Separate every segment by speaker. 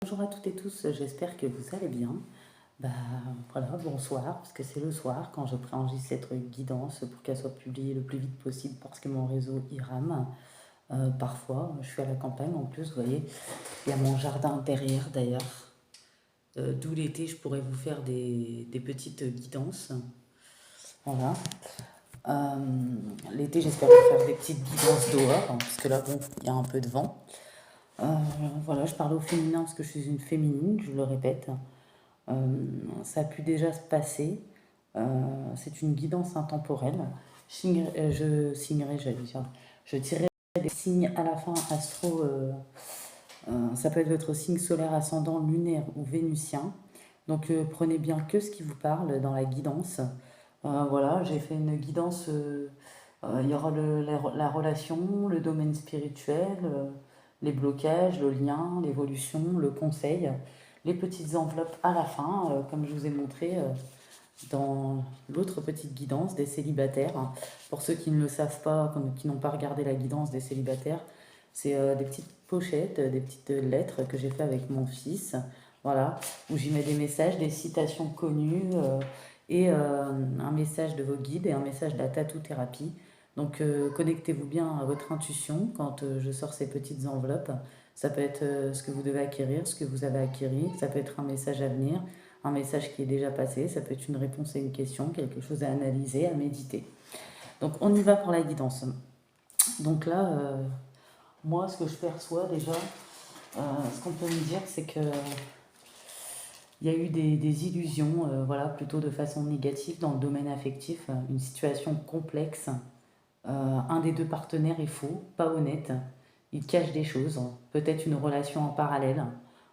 Speaker 1: Bonjour à toutes et tous, j'espère que vous allez bien. Bah voilà, bonsoir, parce que c'est le soir quand je préenregistre cette guidance pour qu'elle soit publiée le plus vite possible parce que mon réseau il rame. Parfois, je suis à la campagne en plus, vous voyez, il y a mon jardin derrière d'ailleurs. D'où l'été, je pourrais vous faire des petites guidances. Voilà. L'été, j'espère vous faire des petites guidances dehors, hein, parce que là, bon, il y a un peu de vent. Euh, voilà, je parle au féminin parce que je suis une féminine, je le répète. Euh, Ça a pu déjà se passer. C'est une guidance intemporelle. Je signerai, j'allais dire, je tirerai des signes à la fin astro. Ça peut être votre signe solaire ascendant, lunaire ou vénusien. Donc prenez bien que ce qui vous parle dans la guidance. Voilà, j'ai fait une guidance. Il y aura la relation, le domaine spirituel, les blocages, le lien, l'évolution, le conseil, les petites enveloppes à la fin, comme je vous ai montré dans l'autre petite guidance des célibataires. Pour ceux qui ne le savent pas, qui n'ont pas regardé la guidance des célibataires, c'est des petites pochettes, des petites lettres que j'ai fait avec mon fils, voilà, où j'y mets des messages, des citations connues et un message de vos guides et un message de la tattoo-thérapie. Donc connectez-vous bien à votre intuition quand je sors ces petites enveloppes. Ça peut être ce que vous devez acquérir, ce que vous avez acquis, ça peut être un message à venir, un message qui est déjà passé, ça peut être une réponse à une question, quelque chose à analyser, à méditer. Donc on y va pour la guidance. Donc là, moi ce que je perçois déjà, ce qu'on peut me dire, c'est que il y a eu des illusions, voilà, plutôt de façon négative dans le domaine affectif, une situation complexe. Un des deux partenaires est faux, pas honnête, il cache des choses, peut-être une relation en parallèle.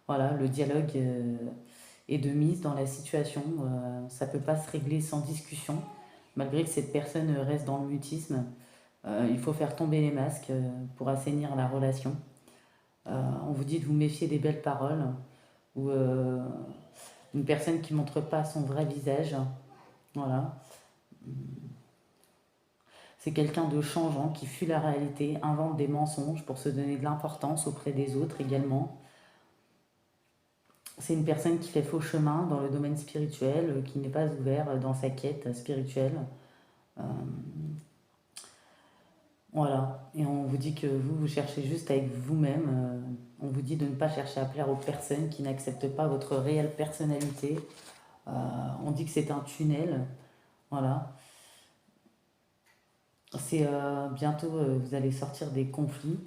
Speaker 1: Voilà, le dialogue est de mise dans la situation, ça ne peut pas se régler sans discussion, malgré que cette personne reste dans le mutisme. Il faut faire tomber les masques pour assainir la relation. On vous dit de vous méfier des belles paroles ou une personne qui ne montre pas son vrai visage. Voilà. C'est quelqu'un de changeant qui fuit la réalité, invente des mensonges pour se donner de l'importance auprès des autres également. C'est une personne qui fait faux chemin dans le domaine spirituel, qui n'est pas ouvert dans sa quête spirituelle. Euh, voilà. Et on vous dit que vous cherchez juste avec vous-même. On vous dit de ne pas chercher à plaire aux personnes qui n'acceptent pas votre réelle personnalité. Euh, on dit que c'est un tunnel. Voilà. C'est bientôt, vous allez sortir des conflits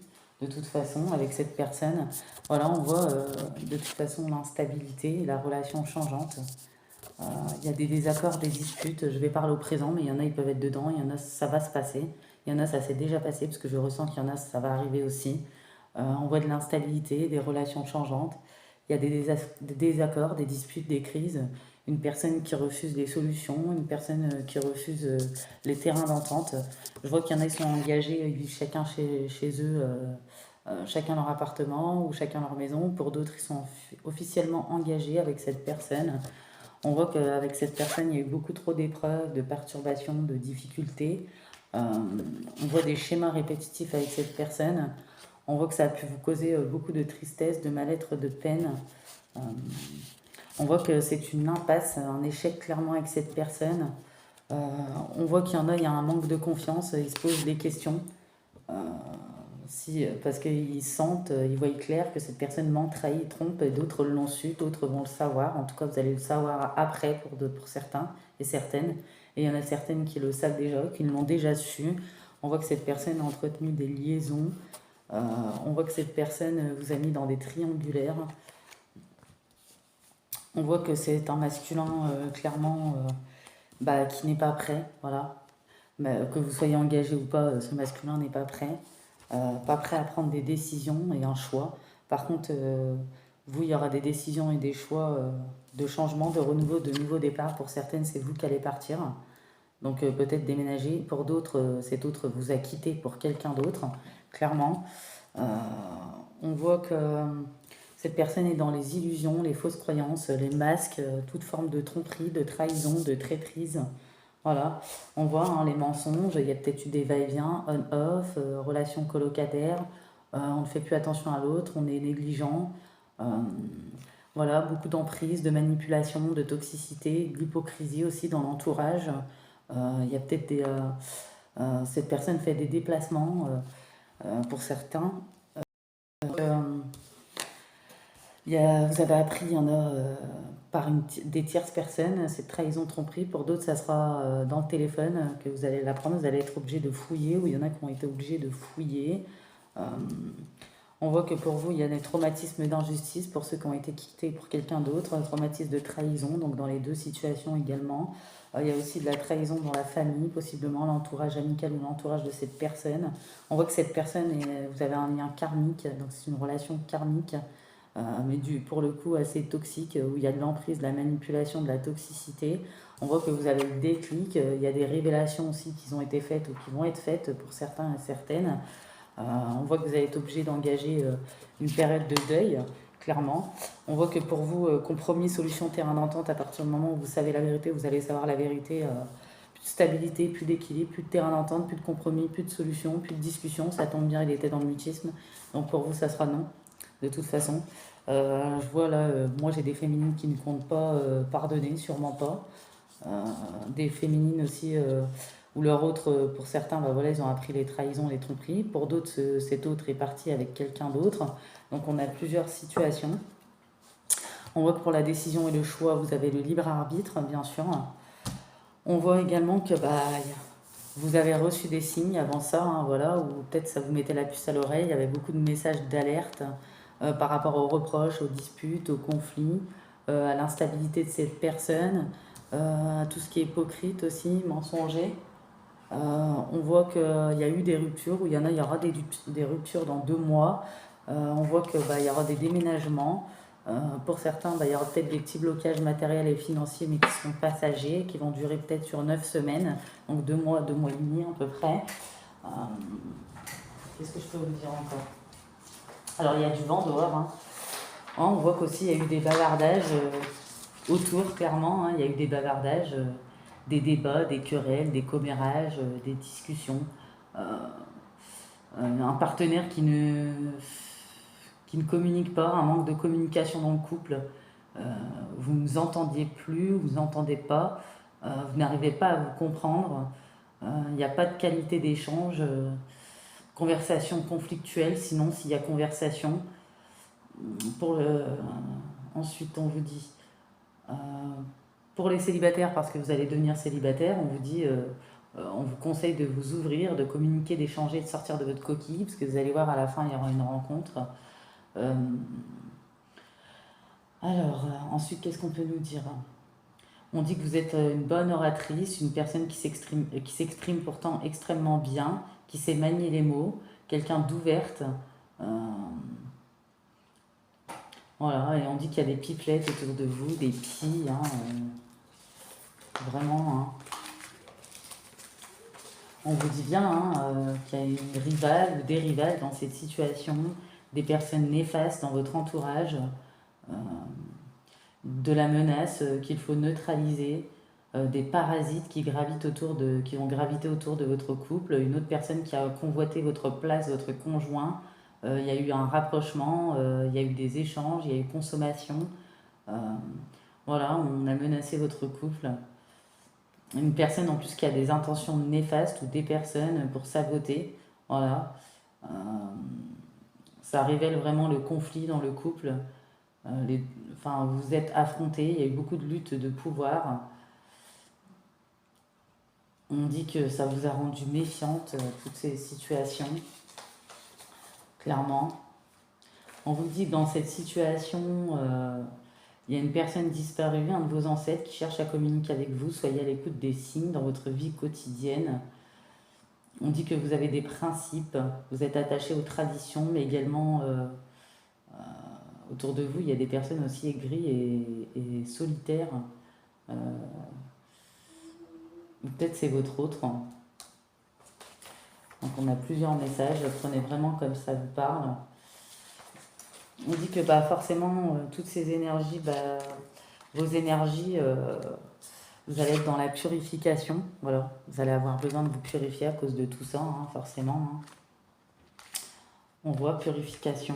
Speaker 1: de toute façon avec cette personne. Voilà, on voit de toute façon l'instabilité, la relation changeante. Il y a des désaccords, des disputes. Je vais parler au présent, mais il y en a, ils peuvent être dedans. Il y en a, ça va se passer. Il y en a, ça s'est déjà passé, parce que je ressens qu'il y en a, ça va arriver aussi. On voit de l'instabilité, des relations changeantes. Il y a des désaccords, des disputes, des crises. Une personne qui refuse les solutions, une personne qui refuse les terrains d'entente. Je vois qu'il y en a, ils sont engagés, ils vivent chacun chez eux, chacun leur appartement ou chacun leur maison. Pour d'autres, ils sont officiellement engagés avec cette personne. On voit qu'avec cette personne, il y a eu beaucoup trop d'épreuves, de perturbations, de difficultés. On voit des schémas répétitifs avec cette personne. On voit que ça a pu vous causer beaucoup de tristesse, de mal-être, de peine. Euh, on voit que c'est une impasse, un échec clairement avec cette personne. Euh, on voit qu'il y en a, il y a un manque de confiance, ils se posent des questions. Euh, si, parce qu'ils sentent, ils voient clair que cette personne ment, trahit, trompe, et d'autres l'ont su, d'autres vont le savoir. En tout cas, vous allez le savoir après pour certains et certaines. Et il y en a certaines qui le savent déjà, qui l'ont déjà su. On voit que cette personne a entretenu des liaisons. Euh, on voit que cette personne vous a mis dans des triangulaires. On voit que c'est un masculin clairement qui n'est pas prêt, voilà. Que vous soyez engagé ou pas, ce masculin n'est pas prêt. Pas prêt à prendre des décisions et un choix. Par contre, vous, il y aura des décisions et des choix de changement, de renouveau, de nouveau départ. Pour certaines, c'est vous qui allez partir. Donc peut-être déménager. Pour d'autres, cet autre vous a quitté pour quelqu'un d'autre, clairement. Euh, on voit que cette personne est dans les illusions, les fausses croyances, les masques, toute forme de tromperie, de trahison, de traîtrise. Voilà, on voit hein, les mensonges, il y a peut-être eu des va-et-vient, on-off, relations colocataires, on ne fait plus attention à l'autre, on est négligent, Euh, voilà, beaucoup d'emprise, de manipulation, de toxicité, d'hypocrisie aussi dans l'entourage. Il y a peut-être cette personne fait des déplacements pour certains. Euh, vous avez appris, il y en a par des tierces personnes, cette trahison, tromperie. Pour d'autres, ça sera dans le téléphone que vous allez l'apprendre. Vous allez être obligé de fouiller, ou il y en a qui ont été obligés de fouiller. Euh, on voit que pour vous, il y a des traumatismes d'injustice pour ceux qui ont été quittés pour quelqu'un d'autre, un traumatisme de trahison, donc dans les deux situations également. Il y a aussi de la trahison dans la famille, possiblement l'entourage amical ou l'entourage de cette personne. On voit que cette personne, vous avez un lien karmique, donc c'est une relation karmique, mais pour le coup assez toxique, où il y a de l'emprise, de la manipulation, de la toxicité. On voit que vous avez le déclic, il y a des révélations aussi qui ont été faites ou qui vont être faites pour certains et certaines. On voit que vous allez être obligé d'engager une période de deuil, clairement. On voit que pour vous, compromis, solution, terrain d'entente, à partir du moment où vous savez la vérité, vous allez savoir la vérité. Plus de stabilité, plus d'équilibre, plus de terrain d'entente, plus de compromis, plus de solution, plus de discussion. Ça tombe bien, il était dans le mutisme. Donc pour vous, ça sera non, de toute façon. Je vois là, moi j'ai des féminines qui ne comptent pas pardonner, sûrement pas. Des féminines aussi où leur autre, pour certains, bah voilà, ils ont appris les trahisons, les tromperies. Pour d'autres, cet autre est parti avec quelqu'un d'autre. Donc on a plusieurs situations. On voit que pour la décision et le choix, vous avez le libre arbitre, bien sûr. On voit également que bah, vous avez reçu des signes avant ça, hein, voilà, ou peut-être ça vous mettait la puce à l'oreille. Il y avait beaucoup de messages d'alerte par rapport aux reproches, aux disputes, aux conflits, à l'instabilité de cette personne, à tout ce qui est hypocrite aussi, mensonger. On voit qu'il y a eu des ruptures, ou il y aura des ruptures dans 2 mois. On voit qu'il bah, y aura des déménagements. Pour certains, bah, il y aura peut-être des petits blocages matériels et financiers, mais qui seront passagers, qui vont durer peut-être sur 9 semaines, donc 2 mois, 2 mois et demi à peu près. Euh, Qu'est-ce que je peux vous dire encore? Alors, il y a du vent dehors. Hein. On voit qu'aussi, il y a eu des bavardages autour, clairement. Hein. Il y a eu des bavardages, des débats, des querelles, des commérages, des discussions. Euh, un partenaire qui ne communique pas, un manque de communication dans le couple. Vous ne vous entendiez plus, vous n'entendez pas, vous n'arrivez pas à vous comprendre. Il n'y a pas de qualité d'échange. Conversation conflictuelle, sinon s'il y a conversation. Pour le, ensuite, on vous dit, euh, pour les célibataires, parce que vous allez devenir célibataire, on vous dit, on vous conseille de vous ouvrir, de communiquer, d'échanger, de sortir de votre coquille, parce que vous allez voir à la fin, il y aura une rencontre. Euh, alors, ensuite, qu'est-ce qu'on peut nous dire? On dit que vous êtes une bonne oratrice, une personne qui s'exprime pourtant extrêmement bien, qui sait manier les mots, quelqu'un d'ouverte. Euh, voilà, et on dit qu'il y a des pipelettes autour de vous, des pies, hein, vraiment. Hein. On vous dit bien hein, qu'il y a une rivale ou des rivales dans cette situation, des personnes néfastes dans votre entourage, euh, de la menace qu'il faut neutraliser, des parasites qui vont graviter autour de votre couple, une autre personne qui a convoité votre place, votre conjoint. Il y a eu un rapprochement, il y a eu des échanges, il y a eu consommation. Euh, voilà, on a menacé votre couple. Une personne en plus qui a des intentions néfastes ou des personnes pour saboter. Voilà. Euh, Ça révèle vraiment le conflit dans le couple. Enfin, vous êtes affrontés, il y a eu beaucoup de luttes de pouvoir. On dit que ça vous a rendu méfiante, toutes ces situations, clairement. On vous dit que dans cette situation, il y a une personne disparue, un de vos ancêtres qui cherche à communiquer avec vous. Soyez à l'écoute des signes dans votre vie quotidienne. On dit que vous avez des principes, vous êtes attaché aux traditions, mais également autour de vous, il y a des personnes aussi aigries et solitaires. Euh, ou peut-être c'est votre autre. Hein. Donc on a plusieurs messages, prenez vraiment comme ça vous parle. On dit que bah, forcément, toutes ces énergies, bah, vos énergies, vous allez être dans la purification. Voilà, vous allez avoir besoin de vous purifier à cause de tout ça, hein, forcément. Hein. On voit purification.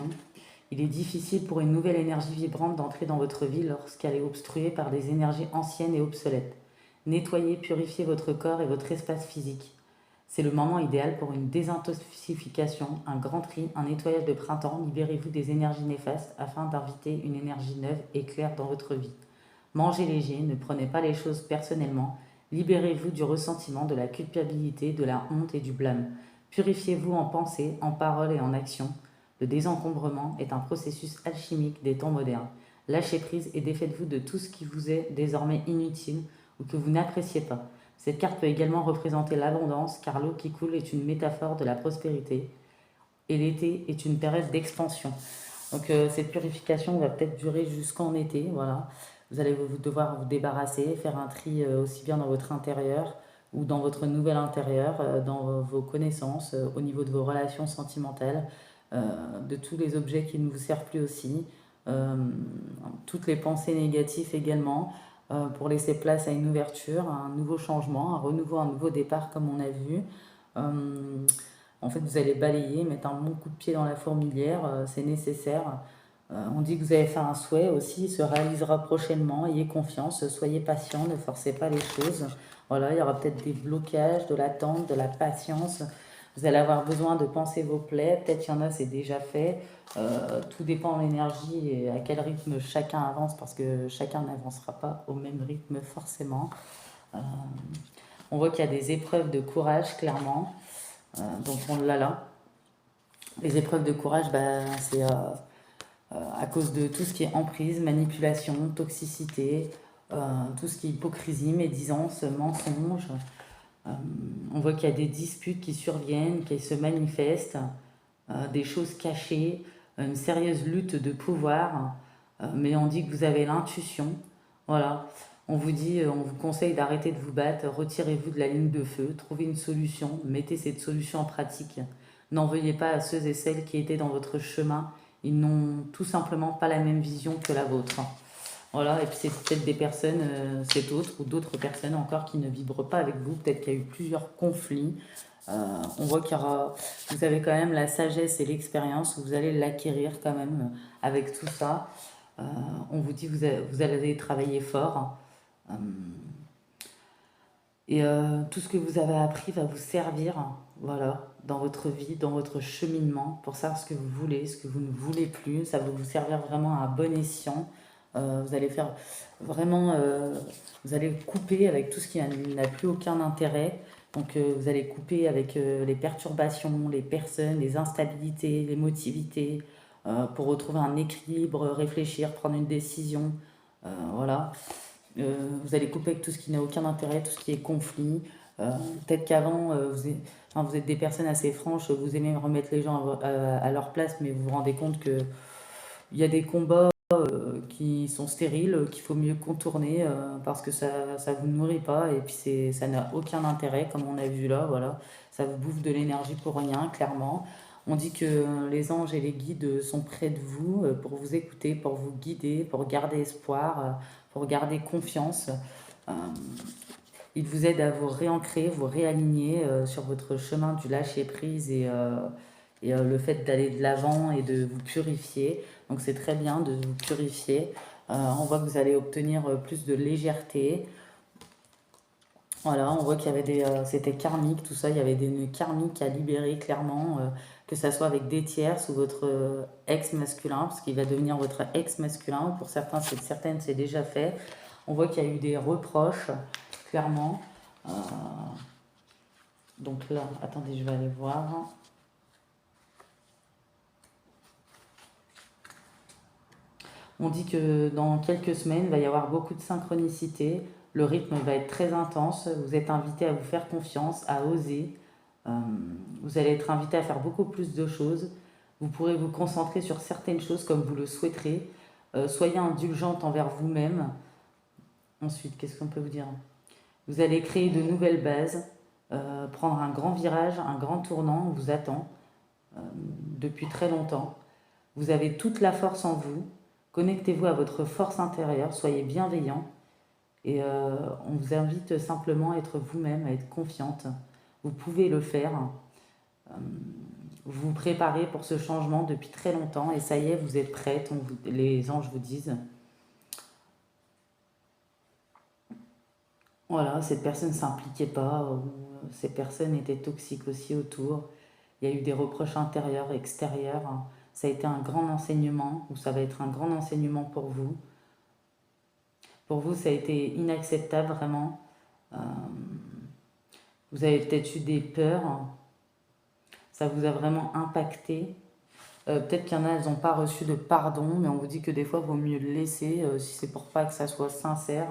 Speaker 1: Il est difficile pour une nouvelle énergie vibrante d'entrer dans votre vie lorsqu'elle est obstruée par des énergies anciennes et obsolètes. Nettoyez, purifiez votre corps et votre espace physique. C'est le moment idéal pour une désintoxication, un grand tri, un nettoyage de printemps. Libérez-vous des énergies néfastes afin d'inviter une énergie neuve et claire dans votre vie. Mangez léger, ne prenez pas les choses personnellement. Libérez-vous du ressentiment, de la culpabilité, de la honte et du blâme. Purifiez-vous en pensée, en parole et en action. Le désencombrement est un processus alchimique des temps modernes. Lâchez prise et défaites-vous de tout ce qui vous est désormais inutile ou que vous n'appréciez pas. Cette carte peut également représenter l'abondance, car l'eau qui coule est une métaphore de la prospérité et l'été est une période d'expansion. Donc cette purification va peut-être durer jusqu'en été, voilà. Vous allez devoir vous débarrasser, faire un tri aussi bien dans votre intérieur ou dans votre nouvel intérieur, dans vos connaissances, au niveau de vos relations sentimentales, de tous les objets qui ne vous servent plus aussi, euh, toutes les pensées négatives également, pour laisser place à une ouverture, à un nouveau changement, un renouveau, un nouveau départ comme on a vu. Euh, En fait, vous allez balayer, mettre un bon coup de pied dans la fourmilière, c'est nécessaire. On dit que vous avez fait un souhait aussi, il se réalisera prochainement. Ayez confiance, soyez patient, ne forcez pas les choses. Voilà, il y aura peut-être des blocages, de l'attente, de la patience. Vous allez avoir besoin de penser vos plaies. Peut-être qu'il y en a, c'est déjà fait. Tout dépend de l'énergie et à quel rythme chacun avance, parce que chacun n'avancera pas au même rythme forcément. Euh, on voit qu'il y a des épreuves de courage, clairement. Donc on l'a là. Les épreuves de courage, bah, c'est à cause de tout ce qui est emprise, manipulation, toxicité, tout ce qui est hypocrisie, médisance, mensonge. Euh, on voit qu'il y a des disputes qui surviennent, qui se manifestent, des choses cachées, une sérieuse lutte de pouvoir, mais on dit que vous avez l'intuition. Voilà. On vous dit, on vous conseille d'arrêter de vous battre, retirez-vous de la ligne de feu, trouvez une solution, mettez cette solution en pratique. N'en veuillez pas à ceux et celles qui étaient dans votre chemin, ils n'ont tout simplement pas la même vision que la vôtre. Voilà, et puis c'est peut-être des personnes, c'est d'autres ou d'autres personnes encore qui ne vibrent pas avec vous. Peut-être qu'il y a eu plusieurs conflits. On voit qu'il y aura, vous avez quand même la sagesse et l'expérience, vous allez l'acquérir quand même avec tout ça. Euh, on vous dit vous allez travailler fort. Euh, et tout ce que vous avez appris va vous servir, voilà, dans votre vie, dans votre cheminement, pour savoir ce que vous voulez, ce que vous ne voulez plus. Ça va vous servir vraiment à bon escient. Vous allez faire vraiment, vous allez couper avec tout ce qui n'a plus aucun intérêt. Donc vous allez couper avec les perturbations, les personnes, les instabilités, l'émotivité, pour retrouver un équilibre, réfléchir, prendre une décision. Voilà. Vous allez couper avec tout ce qui n'a aucun intérêt, tout ce qui est conflit. Peut-être qu'avant, enfin, vous êtes des personnes assez franches, vous aimez remettre les gens à leur place, mais vous vous rendez compte que il y a des combats qui sont stériles, qu'il faut mieux contourner parce que ça vous nourrit pas et puis ça n'a aucun intérêt, comme on a vu là, voilà. Ça vous bouffe de l'énergie pour rien, clairement. On dit que les anges et les guides sont près de vous pour vous écouter, pour vous guider, pour garder espoir, pour garder confiance. Euh, ils vous aident à vous réancrer, vous réaligner sur votre chemin du lâcher-prise et le fait d'aller de l'avant et de vous purifier. Donc c'est très bien de vous purifier. On voit que vous allez obtenir plus de légèreté. Voilà, on voit qu'il y avait c'était karmique, tout ça, il y avait des nœuds karmiques à libérer clairement, que ça soit avec des tierces ou votre ex masculin, parce qu'il va devenir votre ex masculin. Pour certains, certaines, c'est déjà fait. On voit qu'il y a eu des reproches, clairement. Euh, donc là, attendez, je vais aller voir. On dit que dans quelques semaines, il va y avoir beaucoup de synchronicité. Le rythme va être très intense. Vous êtes invité à vous faire confiance, à oser. Euh, Vous allez être invité à faire beaucoup plus de choses. Vous pourrez vous concentrer sur certaines choses comme vous le souhaiterez. Soyez indulgente envers vous-même. Ensuite, qu'est-ce qu'on peut vous dire? Vous allez créer de nouvelles bases, prendre un grand virage, un grand tournant vous attend depuis très longtemps. Vous avez toute la force en vous. Connectez-vous à votre force intérieure, soyez bienveillant et on vous invite simplement à être vous-même, à être confiante. Vous pouvez le faire. Euh, Vous vous préparez pour ce changement depuis très longtemps et ça y est, vous êtes prête, les anges vous disent. Voilà, cette personne ne s'impliquait pas, ou cette personne était toxique aussi autour. Il y a eu des reproches intérieurs, extérieurs. Ça a été un grand enseignement, ou ça va être un grand enseignement pour vous. Pour vous, ça a été inacceptable vraiment. Euh, vous avez peut-être eu des peurs. Ça vous a vraiment impacté. Peut-être qu'il y en a, elles n'ont pas reçu de pardon, mais on vous dit que des fois, il vaut mieux le laisser si c'est pour pas que ça soit sincère.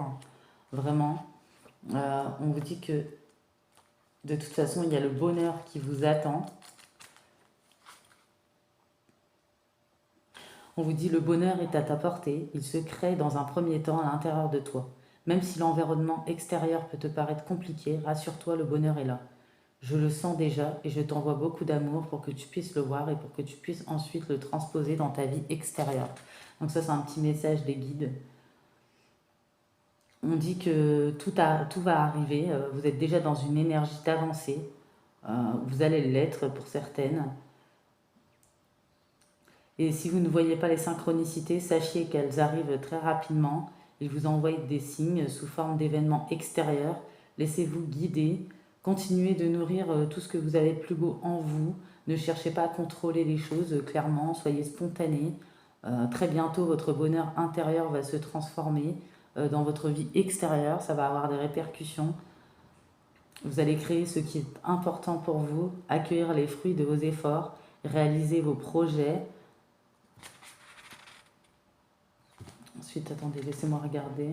Speaker 1: Vraiment. On vous dit que de toute façon, il y a le bonheur qui vous attend. On vous dit le bonheur est à ta portée, il se crée dans un premier temps à l'intérieur de toi. Même si l'environnement extérieur peut te paraître compliqué, rassure-toi, le bonheur est là. Je le sens déjà et je t'envoie beaucoup d'amour pour que tu puisses le voir et pour que tu puisses ensuite le transposer dans ta vie extérieure. Donc ça, c'est un petit message des guides. On dit que tout va arriver, vous êtes déjà dans une énergie d'avancée, vous allez l'être pour certaines. Et si vous ne voyez pas les synchronicités, sachez qu'elles arrivent très rapidement. Ils vous envoient des signes sous forme d'événements extérieurs. Laissez-vous guider. Continuez de nourrir tout ce que vous avez de plus beau en vous. Ne cherchez pas à contrôler les choses, clairement. Soyez spontané. Très bientôt, votre bonheur intérieur va se transformer dans votre vie extérieure. Ça va avoir des répercussions. Vous allez créer ce qui est important pour vous, accueillir les fruits de vos efforts, réaliser vos projets. Ensuite, attendez, laissez-moi regarder.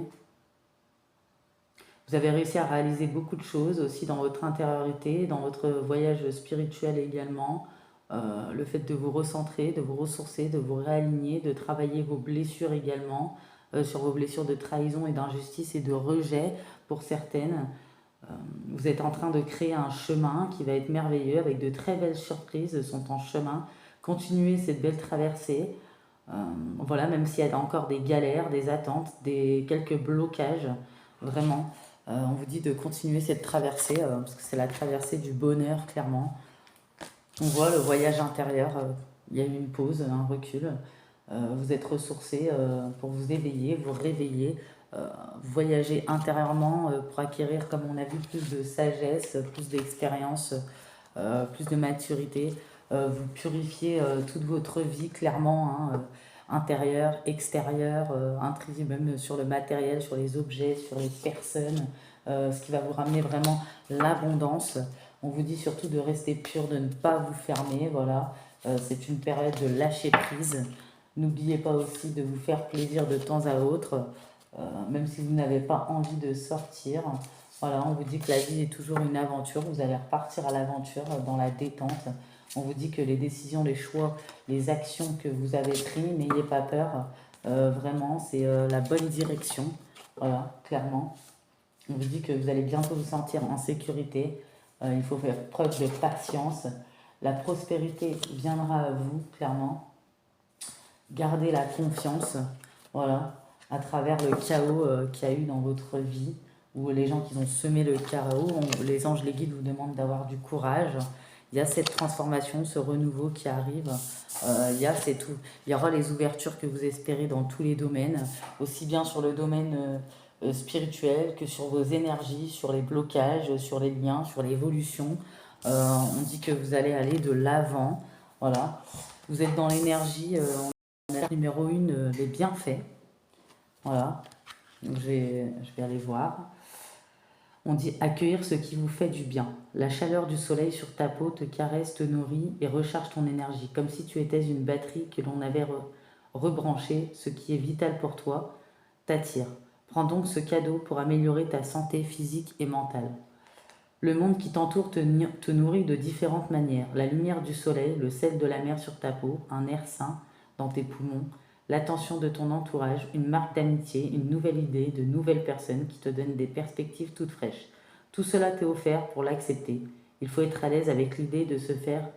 Speaker 1: Vous avez réussi à réaliser beaucoup de choses aussi dans votre intériorité, dans votre voyage spirituel également. Le fait de vous recentrer, de vous ressourcer, de vous réaligner, de travailler vos blessures également, sur vos blessures de trahison et d'injustice et de rejet pour certaines. Vous êtes en train de créer un chemin qui va être merveilleux avec de très belles surprises sont en chemin. Continuez cette belle traversée. Voilà, même s'il y a encore des galères, des attentes, quelques blocages, vraiment, on vous dit de continuer cette traversée, parce que c'est la traversée du bonheur, clairement. On voit le voyage intérieur, il y a eu une pause, un recul. Vous êtes ressourcé pour vous éveiller, vous réveiller, voyager intérieurement pour acquérir, comme on a vu, plus de sagesse, plus d'expérience, plus de maturité. Vous purifiez toute votre vie, clairement, hein, intérieure, extérieure, intrusive, même sur le matériel, sur les objets, sur les personnes, ce qui va vous ramener vraiment l'abondance. On vous dit surtout de rester pur, de ne pas vous fermer, voilà. C'est une période de lâcher prise. N'oubliez pas aussi de vous faire plaisir de temps à autre, même si vous n'avez pas envie de sortir. Voilà, on vous dit que la vie est toujours une aventure. Vous allez repartir à l'aventure dans la détente. On vous dit que les décisions, les choix, les actions que vous avez prises, n'ayez pas peur. Vraiment, c'est la bonne direction. Voilà, clairement. On vous dit que vous allez bientôt vous sentir en sécurité. Il faut faire preuve de patience. La prospérité viendra à vous, clairement. Gardez la confiance, voilà, à travers le chaos qu'il y a eu dans votre vie, ou les gens qui ont semé le chaos. Les anges, les guides vous demandent d'avoir du courage. Il y a cette transformation, ce renouveau qui arrive. Il y aura les ouvertures que vous espérez dans tous les domaines, aussi bien sur le domaine spirituel que sur vos énergies, sur les blocages, sur les liens, sur l'évolution. On dit que vous allez aller de l'avant. Voilà. Vous êtes dans l'énergie, numéro 1, les bienfaits. Voilà. Donc je vais aller voir. On dit accueillir ce qui vous fait du bien. La chaleur du soleil sur ta peau te caresse, te nourrit et recharge ton énergie, comme si tu étais une batterie que l'on avait rebranchée. Ce qui est vital pour toi t'attire. Prends donc ce cadeau pour améliorer ta santé physique et mentale. Le monde qui t'entoure te nourrit de différentes manières. La lumière du soleil, le sel de la mer sur ta peau, un air sain dans tes poumons, l'attention de ton entourage, une marque d'amitié, une nouvelle idée, de nouvelles personnes qui te donnent des perspectives toutes fraîches. Tout cela t'est offert pour l'accepter. Il faut être à l'aise avec l'idée de se faire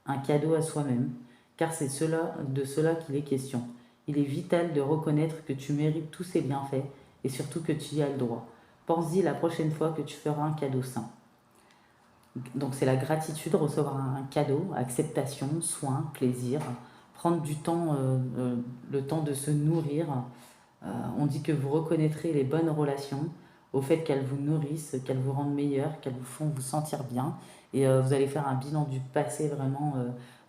Speaker 1: un cadeau à soi-même, car c'est de cela qu'il est question. Il est vital de reconnaître que tu mérites tous ces bienfaits et surtout que tu y as le droit. Pense-y la prochaine fois que tu feras un cadeau sain. Donc c'est la gratitude, recevoir un cadeau, acceptation, soin, plaisir, prendre du temps, le temps de se nourrir. On dit que vous reconnaîtrez les bonnes relations au fait qu'elles vous nourrissent, qu'elles vous rendent meilleur, qu'elles vous font vous sentir bien. Et vous allez faire un bilan du passé vraiment.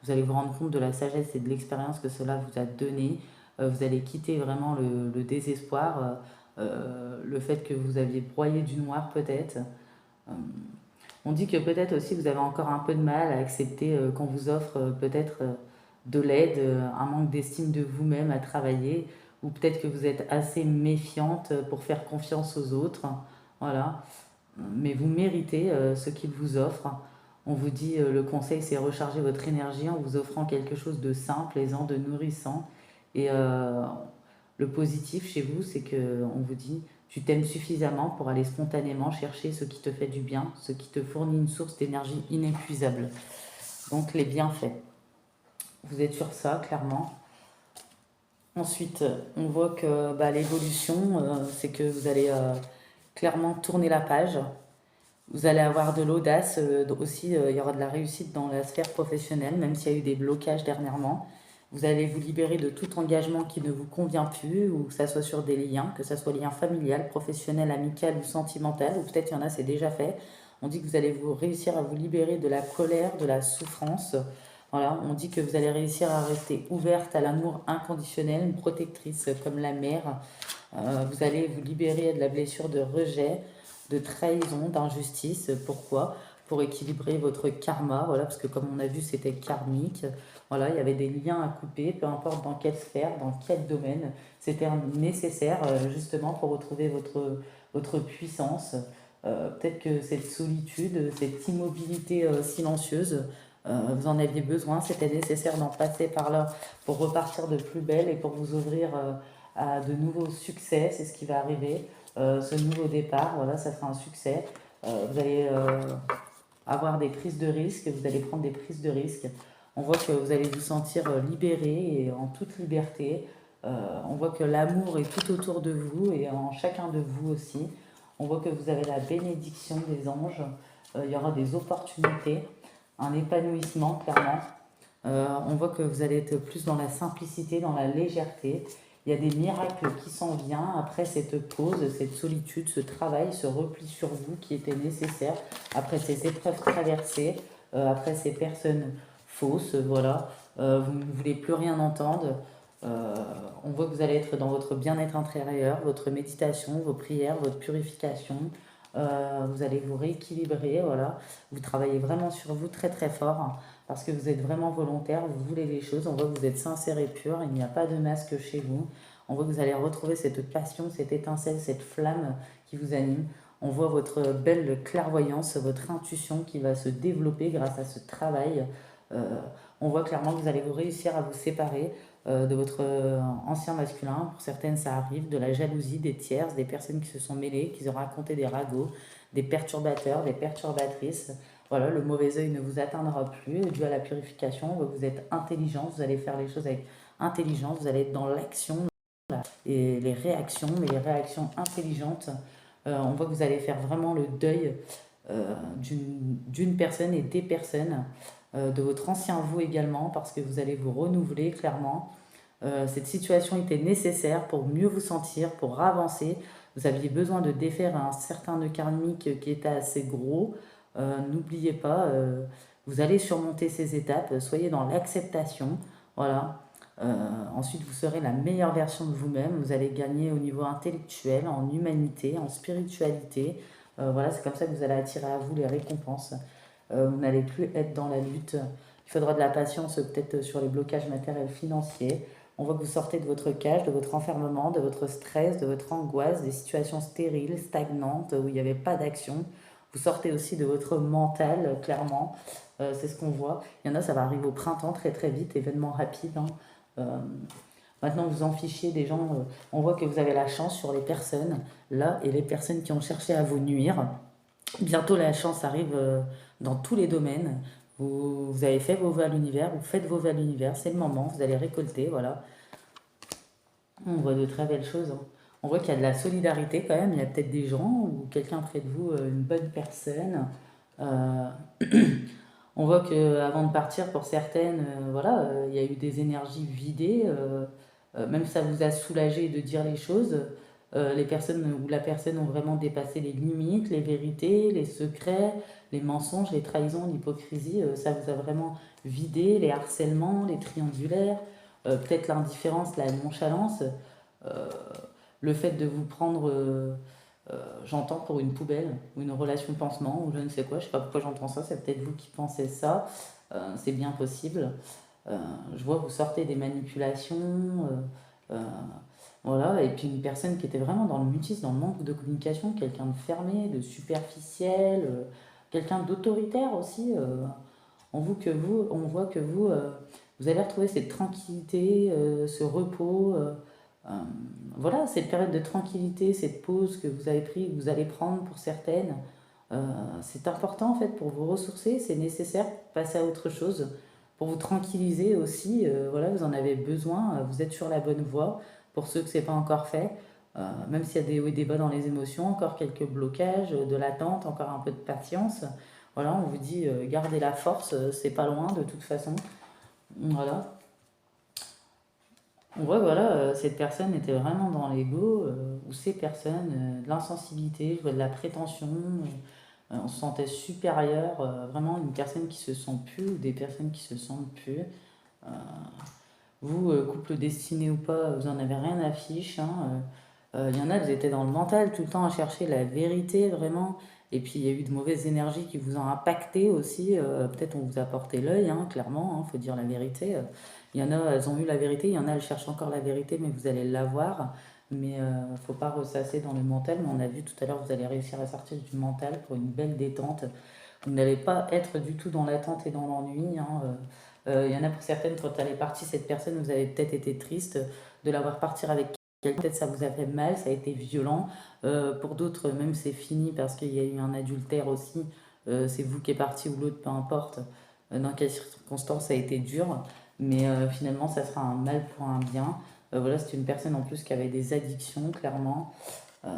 Speaker 1: Vous allez vous rendre compte de la sagesse et de l'expérience que cela vous a donné. Vous allez quitter vraiment le désespoir, le fait que vous aviez broyé du noir peut-être. Euh, on dit que peut-être aussi vous avez encore un peu de mal à accepter qu'on vous offre peut-être de l'aide, un manque d'estime de vous-même à travailler, ou peut-être que vous êtes assez méfiante pour faire confiance aux autres. Voilà. Mais vous méritez ce qu'ils vous offrent. On vous dit, le conseil, c'est recharger votre énergie en vous offrant quelque chose de simple, plaisant, de nourrissant. Et le positif chez vous, c'est que on vous dit, tu t'aimes suffisamment pour aller spontanément chercher ce qui te fait du bien, ce qui te fournit une source d'énergie inépuisable. Donc les bienfaits. Vous êtes sur ça, clairement. Ensuite, on voit que bah, l'évolution, c'est que vous allez clairement tourner la page. Vous allez avoir de l'audace aussi, il y aura de la réussite dans la sphère professionnelle, même s'il y a eu des blocages dernièrement. Vous allez vous libérer de tout engagement qui ne vous convient plus, ou que ça soit sur des liens, que ça soit lien familial, professionnel, amical ou sentimental, ou peut-être il y en a, c'est déjà fait. On dit que vous allez vous réussir à vous libérer de la colère, de la souffrance. Voilà, on dit que vous allez réussir à rester ouverte à l'amour inconditionnel, une protectrice comme la mère. Vous allez vous libérer de la blessure de rejet, de trahison, d'injustice. Pourquoi? Pour équilibrer votre karma, voilà, parce que comme on a vu, c'était karmique. Voilà, il y avait des liens à couper, peu importe dans quelle sphère, dans quel domaine. C'était nécessaire justement pour retrouver votre puissance. Peut-être que cette solitude, cette immobilité silencieuse, vous en aviez besoin, c'était nécessaire d'en passer par là pour repartir de plus belle et pour vous ouvrir à de nouveaux succès, c'est ce qui va arriver. Ce nouveau départ, voilà, ça sera un succès. Vous allez avoir des prises de risques, vous allez prendre des prises de risques. On voit que vous allez vous sentir libéré et en toute liberté. On voit que l'amour est tout autour de vous et en chacun de vous aussi. On voit que vous avez la bénédiction des anges. Il y aura des opportunités, un épanouissement clairement. On voit que vous allez être plus dans la simplicité, dans la légèreté. Il y a des miracles qui s'en viennent après cette pause, cette solitude, ce travail, ce repli sur vous qui était nécessaire après ces épreuves traversées, après ces personnes fausses, voilà. Vous ne voulez plus rien entendre. Euh, on voit que vous allez être dans votre bien-être intérieur, votre méditation, vos prières, votre purification. Vous allez vous rééquilibrer, voilà. Vous travaillez vraiment sur vous très très fort parce que vous êtes vraiment volontaire, vous voulez les choses, on voit que vous êtes sincère et pur, il n'y a pas de masque chez vous. On voit que vous allez retrouver cette passion, cette étincelle, cette flamme qui vous anime. On voit votre belle clairvoyance, votre intuition qui va se développer grâce à ce travail. Euh, on voit clairement que vous allez vous réussir à vous séparer de votre ancien masculin. Pour certaines, ça arrive, de la jalousie, des tierces, des personnes qui se sont mêlées, qui ont raconté des ragots, des perturbateurs, des perturbatrices. Voilà, le mauvais œil ne vous atteindra plus dû à la purification. Vous êtes intelligent, vous allez faire les choses avec intelligence, vous allez être dans l'action et les réactions, mais les réactions intelligentes. On voit que vous allez faire vraiment le deuil d'une personne et des personnes, de votre ancien vous également, parce que vous allez vous renouveler clairement. Cette situation était nécessaire pour mieux vous sentir, pour avancer. Vous aviez besoin de défaire un certain nœud karmique qui était assez gros. N'oubliez pas, vous allez surmonter ces étapes. Soyez dans l'acceptation. Voilà. Ensuite, vous serez la meilleure version de vous-même. Vous allez gagner au niveau intellectuel, en humanité, en spiritualité. Voilà, c'est comme ça que vous allez attirer à vous les récompenses. Vous n'allez plus être dans la lutte. Il faudra de la patience peut-être sur les blocages matériels financiers. On voit que vous sortez de votre cage, de votre enfermement, de votre stress, de votre angoisse, des situations stériles, stagnantes, où il n'y avait pas d'action. Vous sortez aussi de votre mental, clairement. C'est ce qu'on voit. Il y en a, ça va arriver au printemps très très vite, événement rapide. Hein. Euh, Maintenant, vous en fichez des gens. On voit que vous avez la chance sur les personnes, là, et les personnes qui ont cherché à vous nuire. Bientôt, la chance arrive dans tous les domaines. Vous avez fait vos vœux à l'univers, vous faites vos vœux à l'univers, c'est le moment, vous allez récolter, voilà. On voit de très belles choses. Hein. On voit qu'il y a de la solidarité quand même. Il y a peut-être des gens ou quelqu'un près de vous, une bonne personne. Euh, on voit que avant de partir, pour certaines, voilà, il y a eu des énergies vidées. Même ça vous a soulagé de dire les choses. Les personnes ou la personne ont vraiment dépassé les limites, les vérités, les secrets, les mensonges, les trahisons, l'hypocrisie. Ça vous a vraiment vidé, les harcèlements, les triangulaires, peut-être l'indifférence, la nonchalance, euh, le fait de vous prendre, j'entends, pour une poubelle ou une relation pansement ou je ne sais quoi. Je sais pas pourquoi j'entends ça. C'est peut-être vous qui pensez ça. C'est bien possible. Euh, je vois, vous sortez des manipulations. Euh, voilà, et puis une personne qui était vraiment dans le mutisme, dans le manque de communication, quelqu'un de fermé, de superficiel, quelqu'un d'autoritaire aussi. On voit que vous, vous allez retrouver cette tranquillité, ce repos. Euh, voilà, cette période de tranquillité, cette pause que vous avez pris, que vous allez prendre pour certaines. euh, c'est important en fait pour vous ressourcer, c'est nécessaire pour passer à autre chose, pour vous tranquilliser aussi. Voilà, vous en avez besoin, vous êtes sur la bonne voie. Pour ceux que c'est pas encore fait, même s'il y a des hauts et des bas dans les émotions, encore quelques blocages, de l'attente, encore un peu de patience. Voilà, on vous dit gardez la force, c'est pas loin de toute façon. Voilà. On voit voilà, cette personne était vraiment dans l'ego, ou ces personnes, de l'insensibilité, je vois de la prétention, on se sentait supérieur, vraiment une personne qui se sent plus, ou des personnes qui se sentent plus. Euh, Vous, couple destiné ou pas, vous en avez rien à fiche, hein. Il y en a, vous étaient dans le mental tout le temps à chercher la vérité vraiment. Et puis il y a eu de mauvaises énergies qui vous ont impacté aussi. Peut-être on vous a porté l'œil, hein, clairement, il faut dire la vérité. Il y en a, elles ont eu la vérité, il y en a, elles cherchent encore la vérité, mais vous allez l'avoir. Mais faut pas ressasser dans le mental. Mais on a vu tout à l'heure, vous allez réussir à sortir du mental pour une belle détente. Vous n'allez pas être du tout dans l'attente et dans l'ennui, hein. Il y en a pour certaines, quand elle est partie, cette personne, vous avez peut-être été triste de la voir partir avec quelqu'un. Peut-être ça vous a fait mal, ça a été violent. Pour d'autres, même c'est fini parce qu'il y a eu un adultère aussi. C'est vous qui est parti ou l'autre, peu importe. Dans quelles circonstances ça a été dur. Mais finalement, ça sera un mal pour un bien. Voilà, c'est une personne en plus qui avait des addictions, clairement. Euh,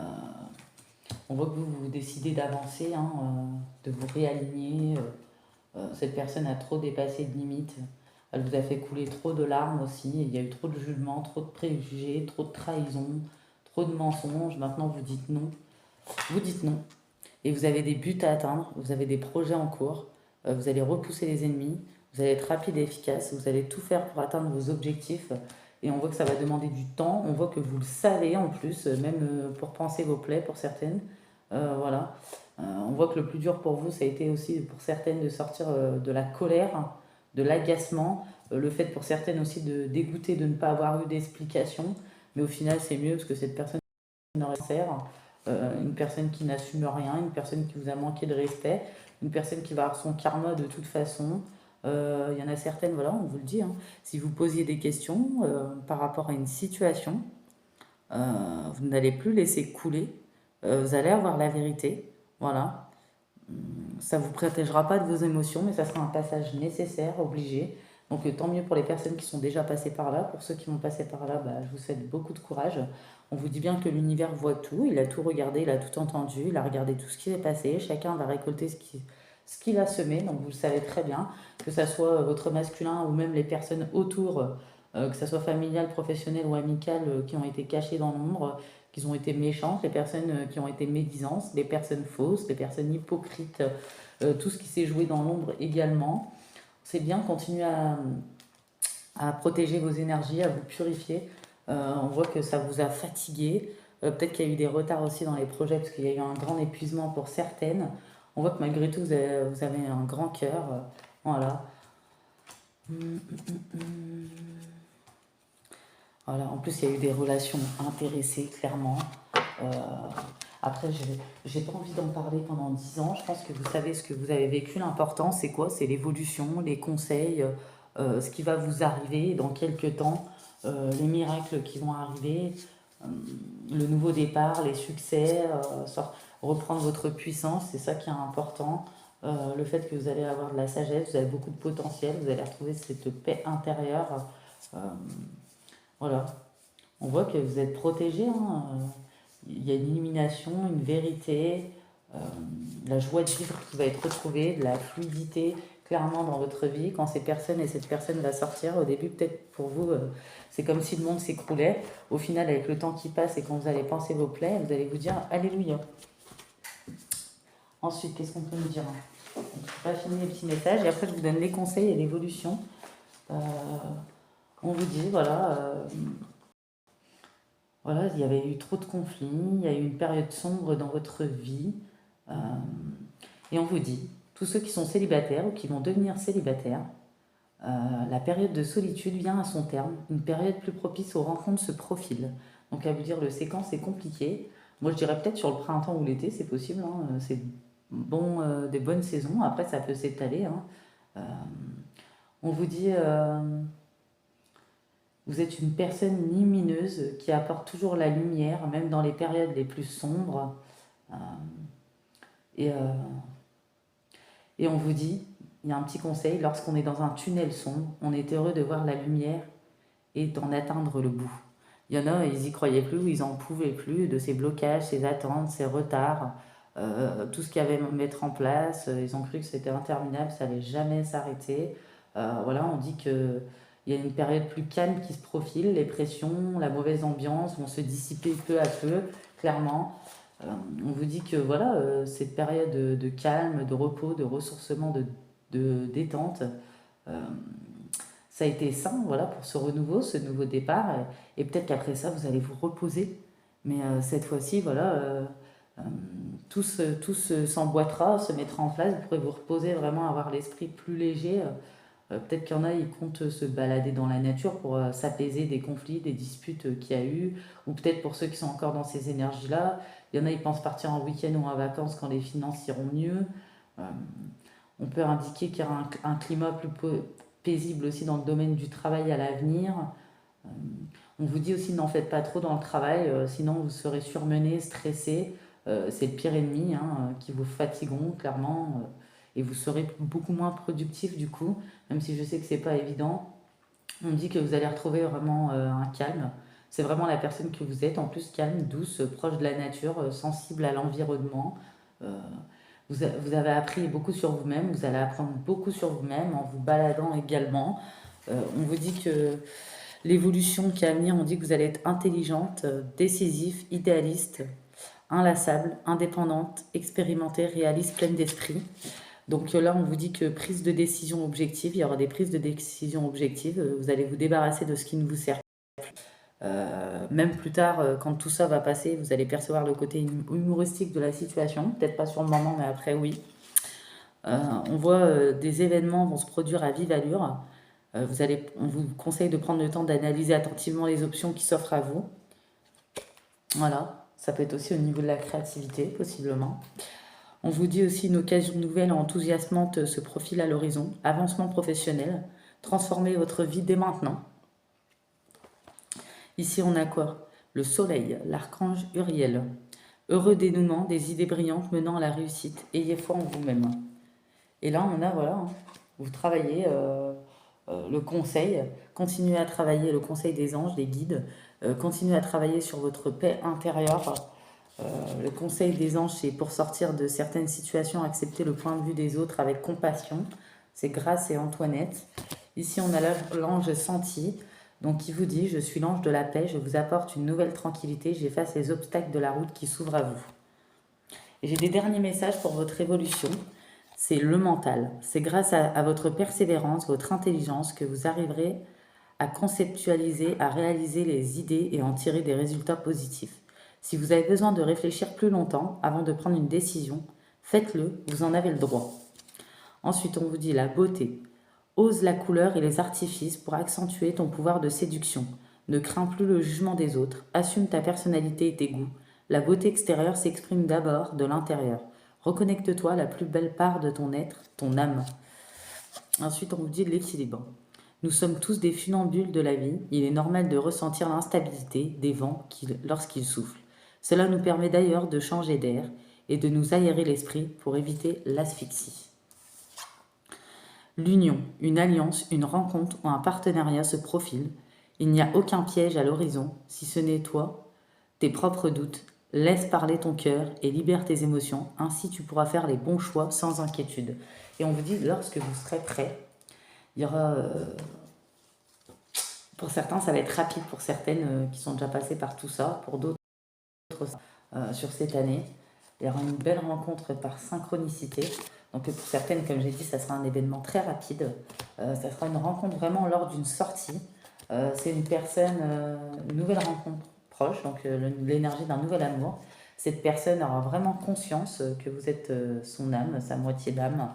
Speaker 1: on voit que vous décidez d'avancer, hein, de vous réaligner. Cette personne a trop dépassé de limites. Elle vous a fait couler trop de larmes aussi. Il y a eu trop de jugements, trop de préjugés, trop de trahisons, trop de mensonges. Maintenant, vous dites non. Vous dites non. Et vous avez des buts à atteindre. Vous avez des projets en cours. Vous allez repousser les ennemis. Vous allez être rapide et efficace. Vous allez tout faire pour atteindre vos objectifs. Et on voit que ça va demander du temps. On voit que vous le savez en plus, même pour penser vos plaies pour certaines. Voilà. On voit que le plus dur pour vous, ça a été aussi pour certaines de sortir de la colère, de l'agacement, le fait pour certaines aussi de dégoûter de ne pas avoir eu d'explication. Mais au final, c'est mieux parce que cette personne n'aurait sert, une personne qui n'assume rien, une personne qui vous a manqué de respect, une personne qui va avoir son karma de toute façon. Il y en a certaines, voilà, on vous le dit, hein, si vous posiez des questions par rapport à une situation, vous n'allez plus laisser couler, vous allez avoir la vérité, voilà. Ça ne vous protégera pas de vos émotions, mais ça sera un passage nécessaire, obligé. Donc tant mieux pour les personnes qui sont déjà passées par là. Pour ceux qui vont passer par là, bah, je vous souhaite beaucoup de courage. On vous dit bien que l'univers voit tout, il a tout regardé, il a tout entendu, il a regardé tout ce qui s'est passé. Chacun va récolter ce qu'il a semé, donc vous le savez très bien, que ce soit votre masculin ou même les personnes autour, que ce soit familial, professionnel ou amical, qui ont été cachées dans l'ombre, qui ont été méchantes, les personnes qui ont été médisantes, les personnes fausses, les personnes hypocrites, tout ce qui s'est joué dans l'ombre également. C'est bien, continuer à protéger vos énergies, à vous purifier. On voit que ça vous a fatigué. Peut-être qu'il y a eu des retards aussi dans les projets parce qu'il y a eu un grand épuisement pour certaines. On voit que malgré tout, vous avez un grand cœur. Voilà. Voilà. En plus, il y a eu des relations intéressées, clairement. Euh, Après, j'ai pas envie d'en parler pendant 10 ans. Je pense que vous savez ce que vous avez vécu. L'important, c'est quoi? C'est l'évolution, les conseils, ce qui va vous arriver dans quelques temps, les miracles qui vont arriver, euh, le nouveau départ, les succès, reprendre votre puissance, c'est ça qui est important. Le fait que vous allez avoir de la sagesse, vous avez beaucoup de potentiel, vous allez retrouver cette paix intérieure. Euh, voilà. On voit que vous êtes protégé, hein. Il y a une illumination, une vérité. euh, la joie de vivre qui va être retrouvée, de la fluidité clairement dans votre vie. Quand ces personnes et cette personne va sortir, au début peut-être pour vous, c'est comme si le monde s'écroulait. Au final, avec le temps qui passe et quand vous allez penser vos plaies, vous allez vous dire Alléluia. Ensuite, qu'est-ce qu'on peut nous dire? On ne peut pas finir les petits messages et après je vous donne les conseils et l'évolution. Euh, on vous dit, voilà, il y avait eu trop de conflits, il y a eu une période sombre dans votre vie. euh, et on vous dit, tous ceux qui sont célibataires ou qui vont devenir célibataires, la période de solitude vient à son terme. Une période plus propice aux rencontres se profile. Donc à vous dire, le séquence est compliqué. Moi, je dirais peut-être sur le printemps ou l'été, c'est possible, hein. C'est bon, des bonnes saisons. Après, ça peut s'étaler, hein. Euh, on vous dit, vous êtes une personne lumineuse qui apporte toujours la lumière, même dans les périodes les plus sombres. Euh, et, euh, et on vous dit, il y a un petit conseil, lorsqu'on est dans un tunnel sombre, on est heureux de voir la lumière et d'en atteindre le bout. Il y en a, ils y croyaient plus, ou ils en pouvaient plus de ces blocages, ces attentes, ces retards, tout ce qu'il y avait à mettre en place. Ils ont cru que c'était interminable, ça allait jamais s'arrêter. Voilà, on dit que il y a une période plus calme qui se profile, les pressions, la mauvaise ambiance vont se dissiper peu à peu, clairement. On vous dit que voilà, cette période de calme, de repos, de ressourcement, de détente, euh, ça a été sain, voilà, pour ce renouveau, ce nouveau départ. Et peut-être qu'après ça, vous allez vous reposer. Mais cette fois-ci, voilà, tout s'emboîtera, se mettra en place. Vous pourrez vous reposer, vraiment avoir l'esprit plus léger. Peut-être qu'il y en a, ils comptent se balader dans la nature pour s'apaiser des conflits, des disputes qu'il y a eu. Ou peut-être pour ceux qui sont encore dans ces énergies-là, il y en a, ils pensent partir en week-end ou en vacances quand les finances iront mieux. Euh, on peut indiquer qu'il y aura un climat plus paisible aussi dans le domaine du travail à l'avenir. Euh, on vous dit aussi n'en faites pas trop dans le travail, sinon vous serez surmené, stressé. C'est le pire ennemi, hein, qui vous fatigueront clairement, et vous serez beaucoup moins productif du coup, même si je sais que c'est pas évident. On dit que vous allez retrouver vraiment un calme. C'est vraiment la personne que vous êtes, en plus calme, douce, proche de la nature, sensible à l'environnement. Euh, vous avez appris beaucoup sur vous-même, vous allez apprendre beaucoup sur vous-même en vous baladant également. On vous dit que l'évolution qui est à venir, on dit que vous allez être intelligente, décisive, idéaliste, inlassable, indépendante, expérimentée, réaliste, pleine d'esprit. Donc là, on vous dit que prise de décision objective, il y aura des prises de décision objectives, vous allez vous débarrasser de ce qui ne vous sert. Même plus tard, quand tout ça va passer, vous allez percevoir le côté humoristique de la situation. Peut-être pas sur le moment, mais après, oui. On voit des événements vont se produire à vive allure. On vous conseille de prendre le temps d'analyser attentivement les options qui s'offrent à vous. Voilà, ça peut être aussi au niveau de la créativité, possiblement. On vous dit aussi une occasion nouvelle et enthousiasmante se profile à l'horizon. Avancement professionnel. Transformez votre vie dès maintenant. Ici, on a quoi? Le soleil, l'archange Uriel. Heureux dénouement, des idées brillantes menant à la réussite. Ayez foi en vous-même. Et là, on a, voilà, hein, vous travaillez le conseil, continuez à travailler le conseil des anges, des guides, continuez à travailler sur votre paix intérieure. Le conseil des anges, c'est pour sortir de certaines situations, accepter le point de vue des autres avec compassion. C'est Grâce et Antoinette. Ici, on a l'ange Senti, donc qui vous dit, je suis l'ange de la paix, je vous apporte une nouvelle tranquillité, j'efface les obstacles de la route qui s'ouvrent à vous. Et j'ai des derniers messages pour votre évolution. C'est le mental. C'est grâce à votre persévérance, votre intelligence que vous arriverez à conceptualiser, à réaliser les idées et en tirer des résultats positifs. Si vous avez besoin de réfléchir plus longtemps avant de prendre une décision, faites-le, vous en avez le droit. Ensuite, on vous dit la beauté. Ose la couleur et les artifices pour accentuer ton pouvoir de séduction. Ne crains plus le jugement des autres, assume ta personnalité et tes goûts. La beauté extérieure s'exprime d'abord de l'intérieur. Reconnecte-toi à la plus belle part de ton être, ton âme. Ensuite, on vous dit l'équilibre. Nous sommes tous des funambules de la vie. Il est normal de ressentir l'instabilité des vents lorsqu'ils soufflent. Cela nous permet d'ailleurs de changer d'air et de nous aérer l'esprit pour éviter l'asphyxie. L'union, une alliance, une rencontre ou un partenariat se profile. Il n'y a aucun piège à l'horizon, si ce n'est toi, tes propres doutes, Laisse parler ton cœur et libère tes émotions. Ainsi, tu pourras faire les bons choix sans inquiétude. Et on vous dit, lorsque vous serez prêt, il y aura... pour certains, ça va être rapide, pour certaines qui sont déjà passées par tout ça. Pour d'autres, sur cette année, il y aura une belle rencontre par synchronicité. Donc pour certaines, comme j'ai dit, ça sera un événement très rapide. Ça sera une rencontre vraiment lors d'une sortie. C'est une personne, une nouvelle rencontre proche, donc l'énergie d'un nouvel amour. Cette personne aura vraiment conscience que vous êtes son âme, sa moitié d'âme.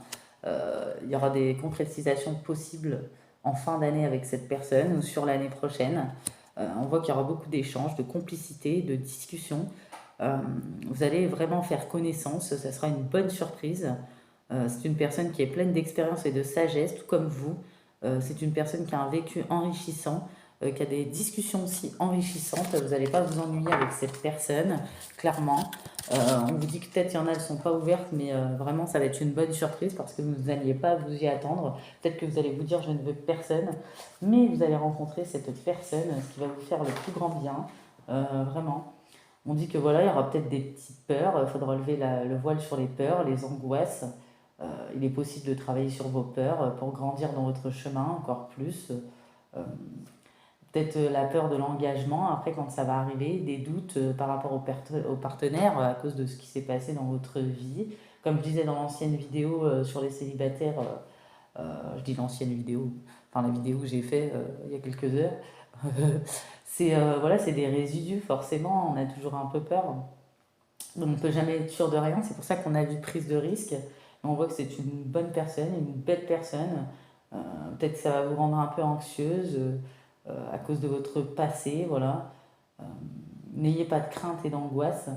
Speaker 1: Il y aura des concrétisations possibles en fin d'année avec cette personne ou sur l'année prochaine. On voit qu'il y aura beaucoup d'échanges, de complicité, de discussions. Vous allez vraiment faire connaissance, ça sera une bonne surprise. C'est une personne qui est pleine d'expérience et de sagesse, tout comme vous. C'est une personne qui a un vécu enrichissant, qui a des discussions aussi enrichissantes. Vous n'allez pas vous ennuyer avec cette personne, clairement. On vous dit que peut-être il y en a, elles ne sont pas ouvertes, mais vraiment, ça va être une bonne surprise parce que vous n'alliez pas vous y attendre. Peut-être que vous allez vous dire, je ne veux personne, mais vous allez rencontrer cette personne, ce qui va vous faire le plus grand bien, vraiment. On dit que voilà, il y aura peut-être des petites peurs, il faudra lever le voile sur les peurs, les angoisses. Il est possible de travailler sur vos peurs pour grandir dans votre chemin encore plus. Peut-être la peur de l'engagement, après quand ça va arriver, des doutes par rapport au partenaire à cause de ce qui s'est passé dans votre vie. Comme je disais dans l'ancienne vidéo sur les célibataires, je dis l'ancienne vidéo, enfin la vidéo que j'ai faite il y a quelques heures, c'est voilà, c'est des résidus, forcément, on a toujours un peu peur. Donc on ne peut jamais être sûr de rien, c'est pour ça qu'on a vu prise de risque. On voit que c'est une bonne personne, une belle personne. Peut-être que ça va vous rendre un peu anxieuse à cause de votre passé, voilà. N'ayez pas de crainte et d'angoisse.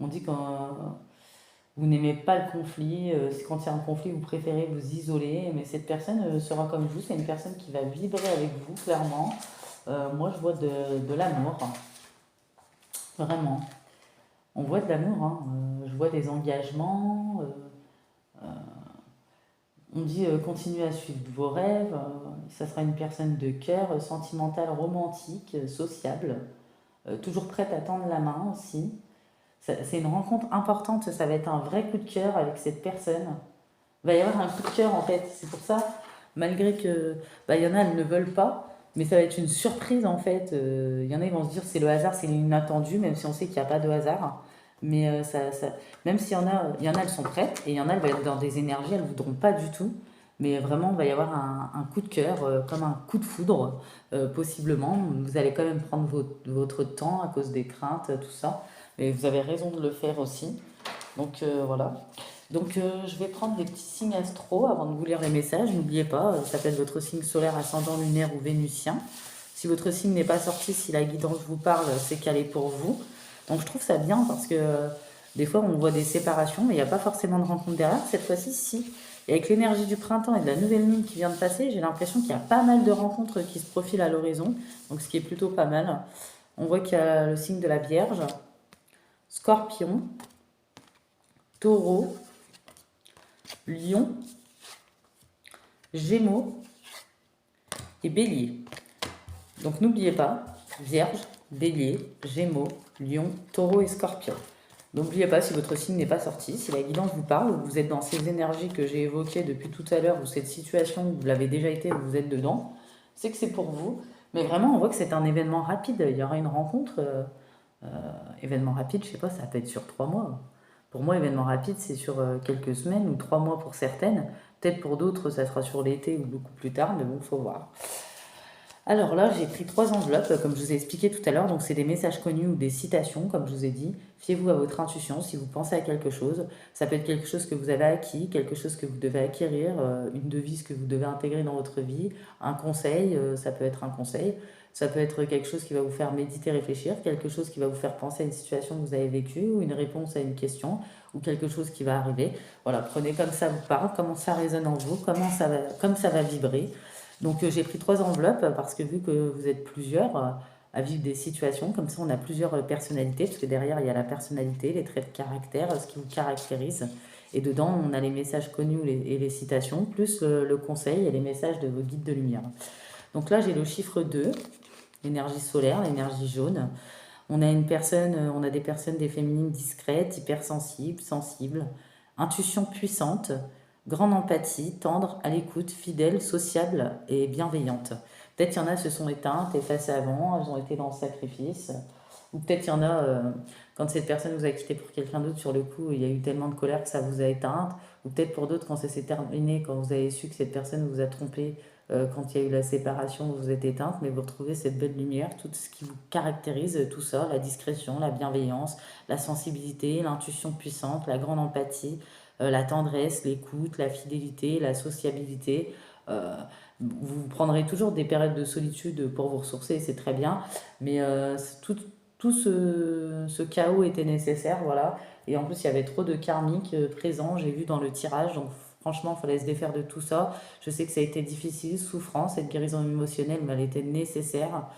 Speaker 1: On dit que vous n'aimez pas le conflit. Quand il y a un conflit, vous préférez vous isoler. Mais cette personne sera comme vous. C'est une personne qui va vibrer avec vous, clairement. Moi, je vois de l'amour. Vraiment. On voit de l'amour. Hein. Je vois des engagements. On dit continuez à suivre vos rêves. Ça sera une personne de cœur, sentimentale, romantique, sociable. Toujours prête à tendre la main aussi. C'est une rencontre importante. Ça va être un vrai coup de cœur avec cette personne. Il va y avoir un coup de cœur en fait. C'est pour ça, malgré que bah, y en a, elles ne veulent pas. Mais ça va être une surprise en fait. Il y en a, ils vont se dire c'est le hasard, c'est l'inattendu, même si on sait qu'il n'y a pas de hasard. Mais même s'il y en a, elles sont prêtes, et il y en a, elles vont être dans des énergies, elles ne voudront pas du tout. Mais vraiment, il va y avoir un coup de cœur, comme un coup de foudre, possiblement. Vous allez quand même prendre votre temps à cause des craintes, tout ça. Mais vous avez raison de le faire aussi. Donc voilà. Donc je vais prendre des petits signes astro avant de vous lire les messages. N'oubliez pas, ça peut être votre signe solaire, ascendant, lunaire ou vénusien. Si votre signe n'est pas sorti, si la guidance vous parle, c'est qu'elle est pour vous. Donc je trouve ça bien parce que des fois on voit des séparations, mais il n'y a pas forcément de rencontre derrière. Cette fois-ci, si. Et avec l'énergie du printemps et de la nouvelle lune qui vient de passer, j'ai l'impression qu'il y a pas mal de rencontres qui se profilent à l'horizon. Donc ce qui est plutôt pas mal. On voit qu'il y a le signe de la Vierge, Scorpion, Taureau, Lion, Gémeaux et Bélier. Donc n'oubliez pas, Vierge, Bélier, Gémeaux, Lion, Taureau et Scorpion. N'oubliez pas, si votre signe n'est pas sorti, si la guidance vous parle, ou vous êtes dans ces énergies que j'ai évoquées depuis tout à l'heure, ou cette situation où vous l'avez déjà été, où vous êtes dedans, c'est que c'est pour vous. Mais vraiment, on voit que c'est un événement rapide. Il y aura une rencontre. Événement rapide, je sais pas, ça peut être sur 3 mois. Pour moi, événement rapide, c'est sur quelques semaines ou 3 mois pour certaines. Peut-être pour d'autres, ça sera sur l'été ou beaucoup plus tard, mais bon, faut voir. Alors là, j'ai pris 3 enveloppes, comme je vous ai expliqué tout à l'heure. Donc, c'est des messages connus ou des citations, comme je vous ai dit. Fiez-vous à votre intuition si vous pensez à quelque chose. Ça peut être quelque chose que vous avez acquis, quelque chose que vous devez acquérir, une devise que vous devez intégrer dans votre vie, un conseil, ça peut être un conseil. Ça peut être quelque chose qui va vous faire méditer, réfléchir, quelque chose qui va vous faire penser à une situation que vous avez vécue, ou une réponse à une question, ou quelque chose qui va arriver. Voilà, prenez comme ça vous parle, comment ça résonne en vous, comme ça va vibrer. Donc j'ai pris 3 enveloppes parce que vu que vous êtes plusieurs à vivre des situations, comme ça on a plusieurs personnalités, parce que derrière il y a la personnalité, les traits de caractère, ce qui vous caractérise. Et dedans on a les messages connus et les citations, plus le conseil et les messages de vos guides de lumière. Donc là j'ai le chiffre 2, l'énergie solaire, l'énergie jaune. On a une personne, on a des personnes, des féminines discrètes, hypersensibles, sensibles, intuition puissante, grande empathie, tendre, à l'écoute, fidèle, sociable et bienveillante. Peut-être il y en a se sont éteintes, effacées avant, elles ont été dans le sacrifice. Ou peut-être il y en a, quand cette personne vous a quitté pour quelqu'un d'autre, sur le coup, il y a eu tellement de colère que ça vous a éteinte. Ou peut-être pour d'autres, quand ça s'est terminé, quand vous avez su que cette personne vous a trompé, quand il y a eu la séparation, vous vous êtes éteinte, mais vous retrouvez cette belle lumière, tout ce qui vous caractérise, tout ça, la discrétion, la bienveillance, la sensibilité, l'intuition puissante, la grande empathie, la tendresse, l'écoute, la fidélité, la sociabilité. Euh, Vous prendrez toujours des périodes de solitude pour vous ressourcer, c'est très bien, mais tout ce chaos était nécessaire, voilà. Et en plus, il y avait trop de karmiques présents, j'ai vu dans le tirage, donc franchement, il fallait se défaire de tout ça. Je sais que ça a été difficile, souffrance, cette guérison émotionnelle, mais elle était nécessaire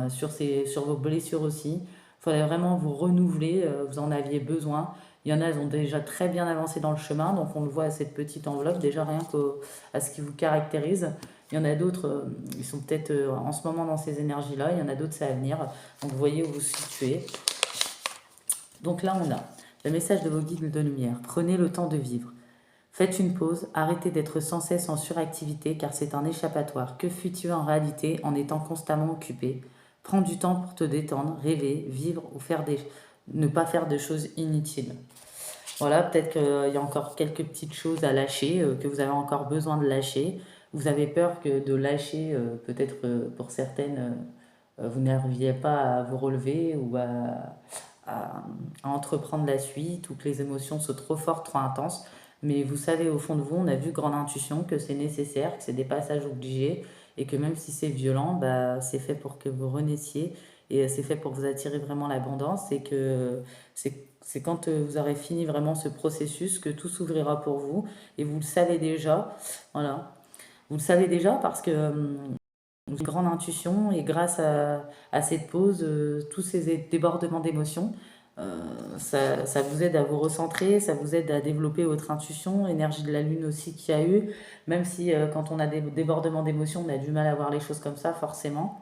Speaker 1: sur vos blessures aussi. Il fallait vraiment vous renouveler, vous en aviez besoin. Il y en a, elles ont déjà très bien avancé dans le chemin, donc on le voit à cette petite enveloppe, déjà rien qu'à ce qui vous caractérise. Il y en a d'autres, ils sont peut-être en ce moment dans ces énergies-là, il y en a d'autres, c'est à venir. Donc vous voyez où vous vous situez. Donc là, on a le message de vos guides de lumière. Prenez le temps de vivre. Faites une pause, arrêtez d'être sans cesse en suractivité car c'est un échappatoire. Que fus-tu en réalité en étant constamment occupé? Prends du temps pour te détendre, rêver, vivre ou ne pas faire de choses inutiles. Voilà, peut-être qu'il y a encore quelques petites choses à lâcher, que vous avez encore besoin de lâcher. Vous avez peur que de lâcher, peut-être pour certaines, vous n'arriviez pas à vous relever ou à entreprendre la suite ou que les émotions sont trop fortes, trop intenses. Mais vous savez au fond de vous, on a vu grande intuition que c'est nécessaire, que c'est des passages obligés et que même si c'est violent, bah, c'est fait pour que vous renaissiez et c'est fait pour vous attirer vraiment l'abondance et que c'est quand vous aurez fini vraiment ce processus que tout s'ouvrira pour vous et vous le savez déjà. Voilà. Vous le savez déjà parce que vous avez une grande intuition et grâce à cette pause, tous ces débordements d'émotions, ça vous aide à vous recentrer, ça vous aide à développer votre intuition, énergie de la lune aussi qu'il y a eu, même si quand on a des débordements d'émotions, on a du mal à voir les choses comme ça, forcément.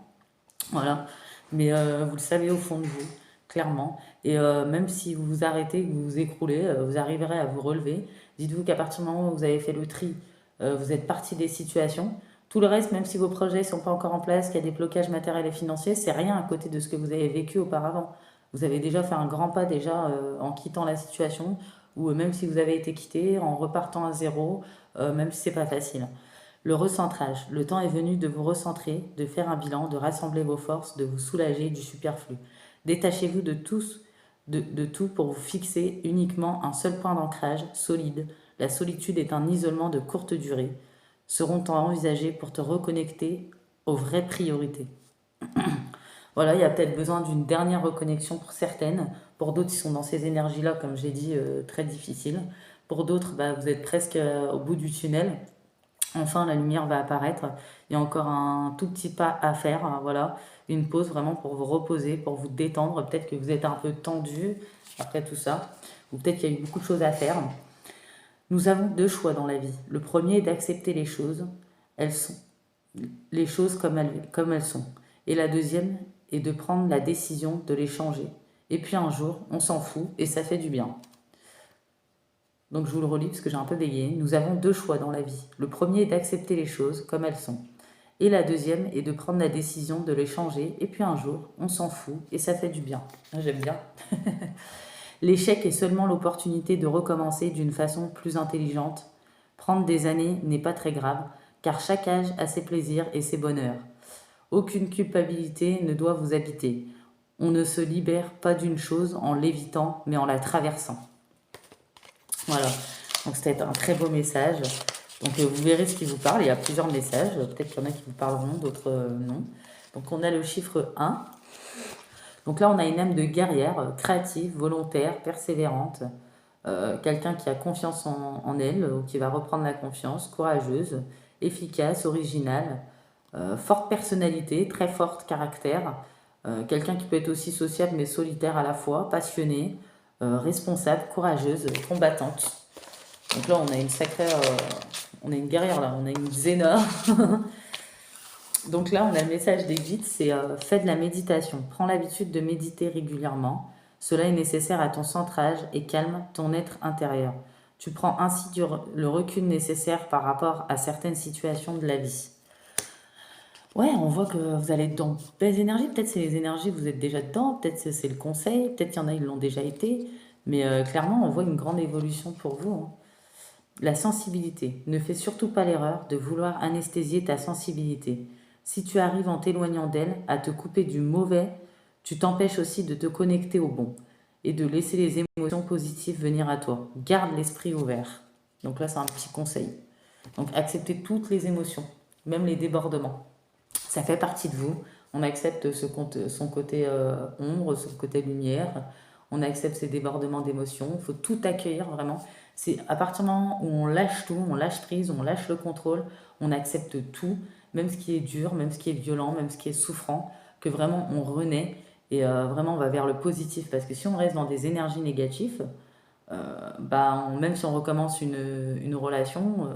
Speaker 1: Voilà. Mais vous le savez au fond de vous, clairement. Et même si vous vous arrêtez, que vous vous écroulez, vous arriverez à vous relever. Dites-vous qu'à partir du moment où vous avez fait le tri, vous êtes parti des situations. Tout le reste, même si vos projets ne sont pas encore en place, qu'il y a des blocages matériels et financiers, c'est rien à côté de ce que vous avez vécu auparavant. Vous avez déjà fait un grand pas déjà en quittant la situation, ou même si vous avez été quitté, en repartant à zéro, même si c'est pas facile. Le recentrage. Le temps est venu de vous recentrer, de faire un bilan, de rassembler vos forces, de vous soulager du superflu. Détachez-vous de tout pour vous fixer uniquement un seul point d'ancrage, solide. La solitude est un isolement de courte durée. Seront envisagés pour te reconnecter aux vraies priorités. Voilà, il y a peut-être besoin d'une dernière reconnexion pour certaines. Pour d'autres, ils sont dans ces énergies-là, comme j'ai dit, très difficiles. Pour d'autres, bah, vous êtes presque au bout du tunnel. Enfin, la lumière va apparaître. Il y a encore un tout petit pas à faire. Hein, voilà, une pause vraiment pour vous reposer, pour vous détendre. Peut-être que vous êtes un peu tendu après tout ça, ou peut-être qu'il y a eu beaucoup de choses à faire. Nous avons deux choix dans la vie. Le premier est d'accepter les choses. Elles sont les choses comme elles sont. Et la deuxième est de prendre la décision de les changer. Et puis un jour, on s'en fout et ça fait du bien. Donc je vous le relis parce que j'ai un peu bégayé. Nous avons deux choix dans la vie. Le premier est d'accepter les choses comme elles sont. Et la deuxième est de prendre la décision de les changer. Et puis un jour, on s'en fout et ça fait du bien. J'aime bien. L'échec est seulement l'opportunité de recommencer d'une façon plus intelligente. Prendre des années n'est pas très grave, car chaque âge a ses plaisirs et ses bonheurs. Aucune culpabilité ne doit vous habiter. On ne se libère pas d'une chose en l'évitant, mais en la traversant. Voilà, donc c'était un très beau message. Donc vous verrez ce qui vous parle, il y a plusieurs messages, peut-être qu'il y en a qui vous parleront, d'autres non. Donc on a le chiffre 1. Donc là on a une âme de guerrière, créative, volontaire, persévérante, quelqu'un qui a confiance en elle, ou qui va reprendre la confiance, courageuse, efficace, originale, forte personnalité, très forte caractère, quelqu'un qui peut être aussi sociable mais solitaire à la fois, passionné, responsable, courageuse, combattante. Donc là, on a une sacrée, on a une guerrière là, on a une Xena. Donc là, on a le message des guides, c'est fais de la méditation. Prends l'habitude de méditer régulièrement. Cela est nécessaire à ton centrage et calme ton être intérieur. Tu prends ainsi le recul nécessaire par rapport à certaines situations de la vie. Ouais, on voit que vous allez être dans de belles énergies. Peut-être c'est les énergies, vous êtes déjà dedans. Peut-être c'est le conseil. Peut-être qu'il y en a, ils l'ont déjà été. Mais clairement, on voit une grande évolution pour vous, hein. La sensibilité. Ne fais surtout pas l'erreur de vouloir anesthésier ta sensibilité. Si tu arrives en t'éloignant d'elle à te couper du mauvais, tu t'empêches aussi de te connecter au bon et de laisser les émotions positives venir à toi. Garde l'esprit ouvert. Donc là, c'est un petit conseil. Donc acceptez toutes les émotions, même les débordements. Ça fait partie de vous. On accepte son côté ombre, son côté lumière. On accepte ses débordements d'émotions. Il faut tout accueillir vraiment. C'est à partir du moment où on lâche tout, on lâche prise, on lâche le contrôle, on accepte tout, même ce qui est dur, même ce qui est violent, même ce qui est souffrant, que vraiment on renaît et vraiment on va vers le positif. Parce que si on reste dans des énergies négatives, même si on recommence une relation,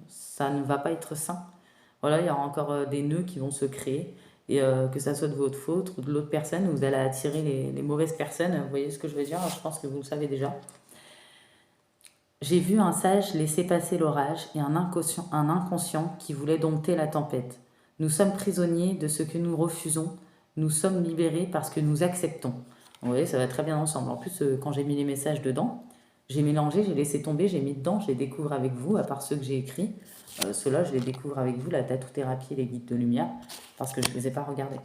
Speaker 1: ça ne va pas être sain. Voilà, il y aura encore des nœuds qui vont se créer. Et que ça soit de votre faute ou de l'autre personne, vous allez attirer les mauvaises personnes. Vous voyez ce que je veux dire? Je pense que vous le savez déjà. J'ai vu un sage laisser passer l'orage et un inconscient qui voulait dompter la tempête. Nous sommes prisonniers de ce que nous refusons. Nous sommes libérés parce que nous acceptons. Vous voyez, ça va très bien ensemble. En plus, quand j'ai mis les messages dedans, j'ai mélangé, j'ai laissé tomber, j'ai mis dedans, je les découvre avec vous, à part ceux que j'ai écrits. Ceux-là, je les découvre avec vous, la tatou-thérapie et les guides de lumière, parce que je ne les ai pas regardés.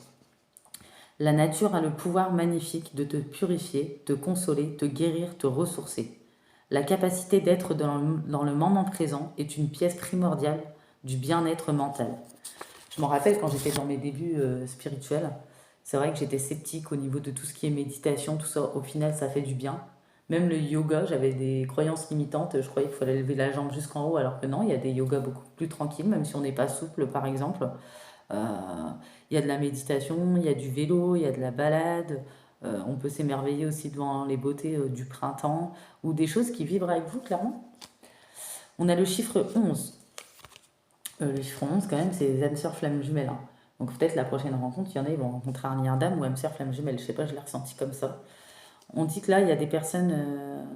Speaker 1: La nature a le pouvoir magnifique de te purifier, te consoler, te guérir, te ressourcer. La capacité d'être dans le moment présent est une pièce primordiale du bien-être mental. Je me rappelle quand j'étais dans mes débuts spirituels, c'est vrai que j'étais sceptique au niveau de tout ce qui est méditation, tout ça. Au final, ça fait du bien. Même le yoga, j'avais des croyances limitantes. Je croyais qu'il fallait lever la jambe jusqu'en haut, alors que non, il y a des yogas beaucoup plus tranquilles, même si on n'est pas souple, par exemple. Il y a de la méditation, il y a du vélo, il y a de la balade. On peut s'émerveiller aussi devant les beautés du printemps ou des choses qui vibrent avec vous, clairement. On a le chiffre 11. Le chiffre 11, quand même, c'est les âmes sœurs flammes jumelles, hein. Donc peut-être la prochaine rencontre, il y en a, ils vont rencontrer un lien d'âme ou âme sœur flamme jumelle. Je sais pas, je l'ai ressenti comme ça. On dit que là, il y a des personnes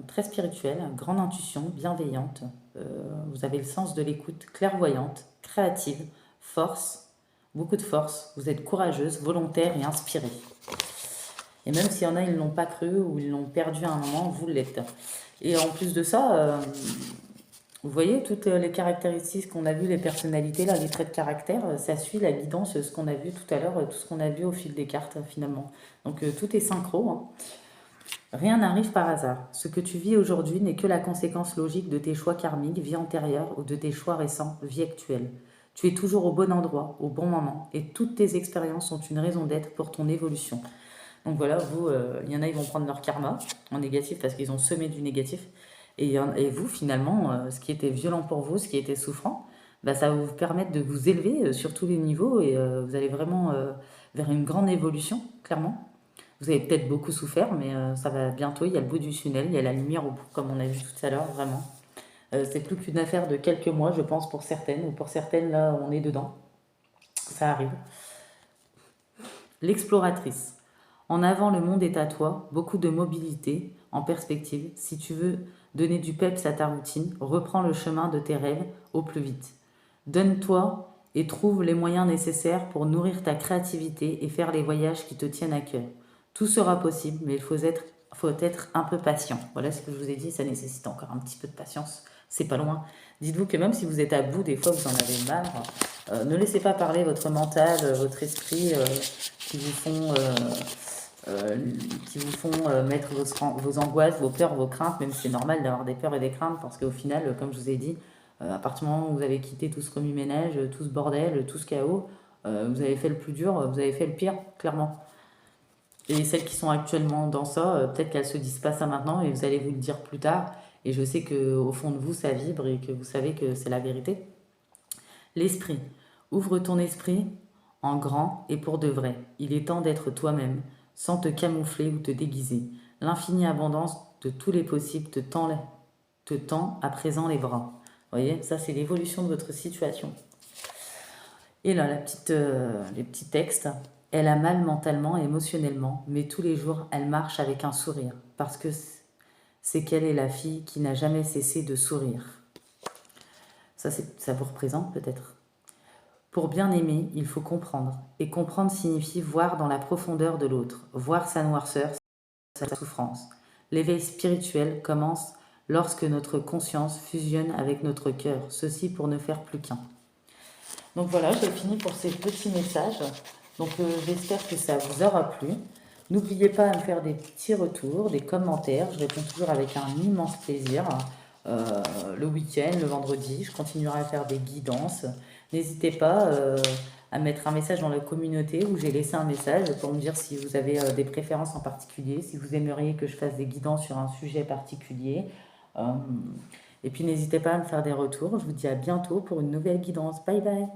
Speaker 1: très spirituelles, grande intuition, bienveillantes. Vous avez le sens de l'écoute, clairvoyante, créative, force, beaucoup de force. Vous êtes courageuse, volontaire et inspirée. Et même s'il y en a, ils ne l'ont pas cru ou ils l'ont perdu à un moment, vous l'êtes. Et en plus de ça, vous voyez toutes les caractéristiques qu'on a vues, les personnalités, là, les traits de caractère, ça suit la guidance, ce qu'on a vu tout à l'heure, tout ce qu'on a vu au fil des cartes finalement. Donc tout est synchro, hein. Rien n'arrive par hasard. Ce que tu vis aujourd'hui n'est que la conséquence logique de tes choix karmiques, vie antérieure, ou de tes choix récents, vie actuelle. Tu es toujours au bon endroit, au bon moment, et toutes tes expériences sont une raison d'être pour ton évolution. Donc voilà, vous, il y en a, ils vont prendre leur karma en négatif parce qu'ils ont semé du négatif. Et vous, finalement, ce qui était violent pour vous, ce qui était souffrant, bah, ça va vous permettre de vous élever sur tous les niveaux et vous allez vraiment vers une grande évolution, clairement. Vous avez peut-être beaucoup souffert, mais ça va bientôt. Il y a le bout du tunnel, il y a la lumière au bout, comme on a vu tout à l'heure, vraiment. C'est plus qu'une affaire de quelques mois, je pense, pour certaines, ou pour certaines, là, on est dedans. Ça arrive. L'exploratrice. En avant, le monde est à toi, beaucoup de mobilité, en perspective. Si tu veux donner du peps à ta routine, reprends le chemin de tes rêves au plus vite. Donne-toi et trouve les moyens nécessaires pour nourrir ta créativité et faire les voyages qui te tiennent à cœur. Tout sera possible, mais faut être un peu patient. Voilà ce que je vous ai dit, ça nécessite encore un petit peu de patience. C'est pas loin. Dites-vous que même si vous êtes à bout, des fois vous en avez marre, ne laissez pas parler votre mental, votre esprit qui vous font, euh, mettre vos angoisses, vos peurs, vos craintes, même si c'est normal d'avoir des peurs et des craintes, parce qu'au final, comme je vous ai dit, à partir du moment où vous avez quitté tout ce remue-ménage, tout ce bordel, tout ce chaos, vous avez fait le plus dur, vous avez fait le pire, clairement. Et celles qui sont actuellement dans ça, peut-être qu'elles se disent pas ça maintenant et vous allez vous le dire plus tard. Et je sais que au fond de vous, ça vibre et que vous savez que c'est la vérité. L'esprit. Ouvre ton esprit en grand et pour de vrai. Il est temps d'être toi-même, sans te camoufler ou te déguiser. L'infinie abondance de tous les possibles te tend à présent les bras. Vous voyez, ça c'est l'évolution de votre situation. Et là, les petits textes. Elle a mal mentalement et émotionnellement, mais tous les jours, elle marche avec un sourire, parce que c'est qu'elle est la fille qui n'a jamais cessé de sourire. Ça vous représente peut-être. Pour bien aimer, il faut comprendre. Et comprendre signifie voir dans la profondeur de l'autre, voir sa noirceur, sa souffrance. L'éveil spirituel commence lorsque notre conscience fusionne avec notre cœur, ceci pour ne faire plus qu'un. Donc voilà, j'ai fini pour ces petits messages. Donc j'espère que ça vous aura plu. N'oubliez pas à me faire des petits retours, des commentaires. Je réponds toujours avec un immense plaisir. Le week-end, le vendredi, je continuerai à faire des guidances. N'hésitez pas à mettre un message dans la communauté où j'ai laissé un message pour me dire si vous avez des préférences en particulier, si vous aimeriez que je fasse des guidances sur un sujet particulier. Et puis n'hésitez pas à me faire des retours. Je vous dis à bientôt pour une nouvelle guidance. Bye bye.